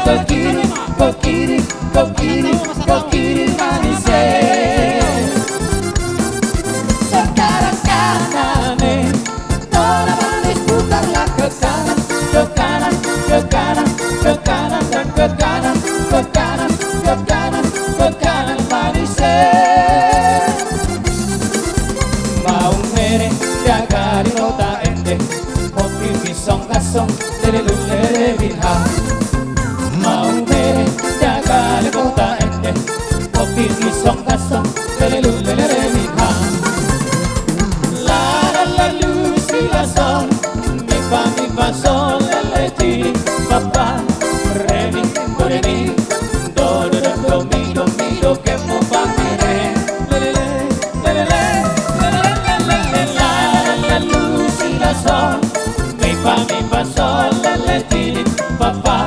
ke kiri, ke kiri, ke kiri, ke kiri manisnya. Sekarang kanan, nona manis putarlah ke kanan, ke kanan, ke kanan, ke kanan dan ke kanan, ke kanan, ke kanan, ke kanan manisnya. Mau mere jaga di kota ende, kopi pisong kasong dari lulere binha. Mau mere jaga di kota ende, kopi pisong kasong dari lulere binha. La la la lu si la sol, mi fa sol la la ti fa fa re mi do do do do mi do que mo fa mi re le le le le le. Sol, mi fa sol, la ti fa fa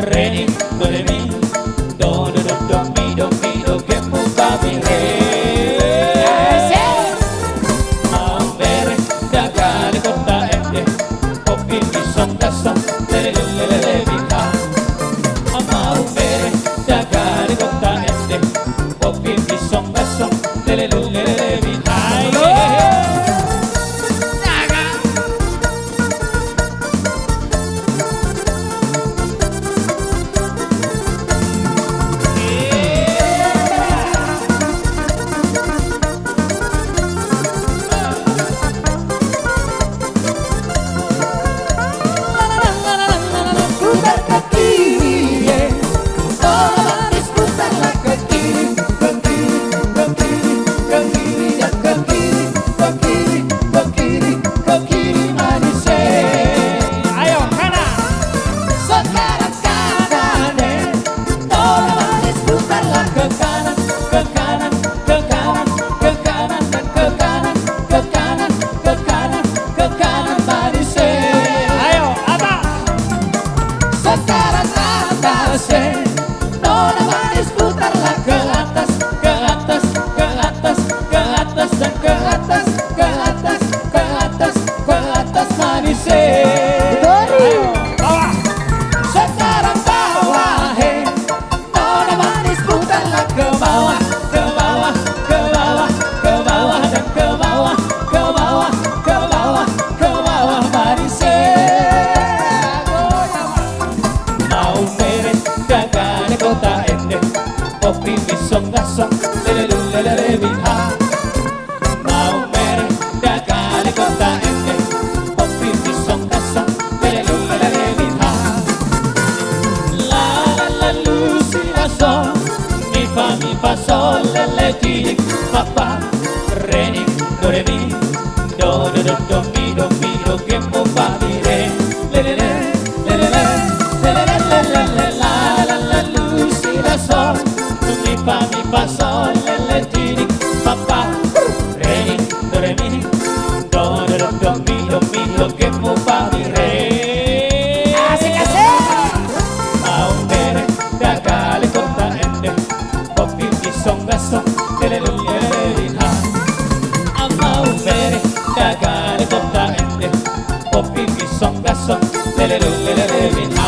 re do re mi do do do mi do que mo fa mi re. Mau bere jaga di kota ende, kopi pisong kasong le le le bita. Mau bere jaga di kota ende, kopi pisong kasong le le bita. Nona manis putarlah ke atas, ke atas, ke atas, ke atas dan ke atas, ke atas, ke atas, ke atas manis. Bawah. Sekarang bawah, hey. Nona manis putarlah ke bawah, ke bawah, ke bawah, ke bawah dan ke bawah, ke bawah, ke bawah, ke bawah manis. Mau mere jaga di kota ende, kopi pisong kasong lele binha. Mau mere jaga di kota ende, kopi pisong kasong lele binha. La la la lu si la sol, mi fa sol la ti fa fa re ni do re mi do do do mi do que mo fa mi re le le le le le. Sol, mi fa sol, le ti fa fa re do re mi do do mi do que mo fa mi re. Asik asik. Mau mere jaga di kota ende, kopi pisong gasong lele lele ha. Mau mere jaga di kota ende, kopi pisong gasong lele lele ha.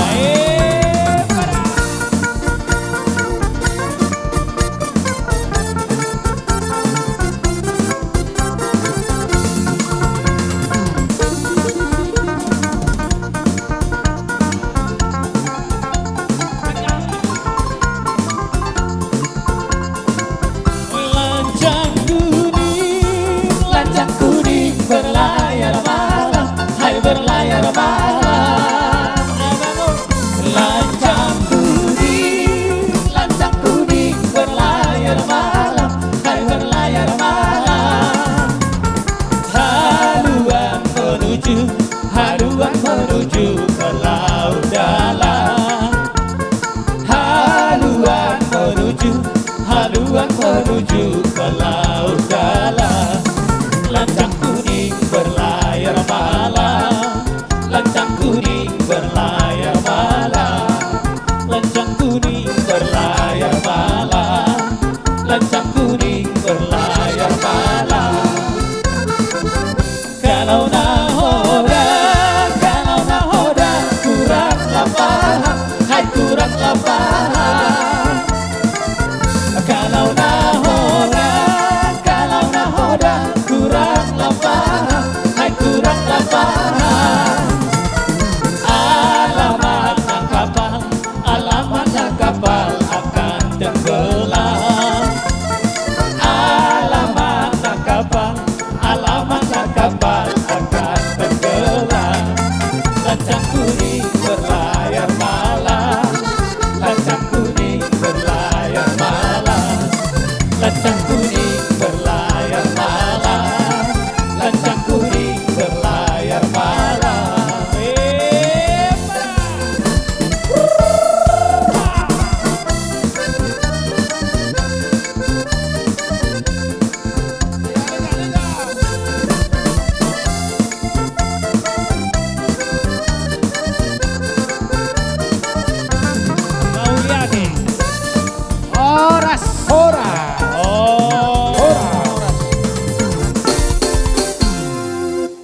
Lancang kuning berlayar malam, hai berlayar malam. Lancang kuning berlayar malam, hai berlayar malam. Haluan menuju ke laut dalam. Haluan menuju ke laut.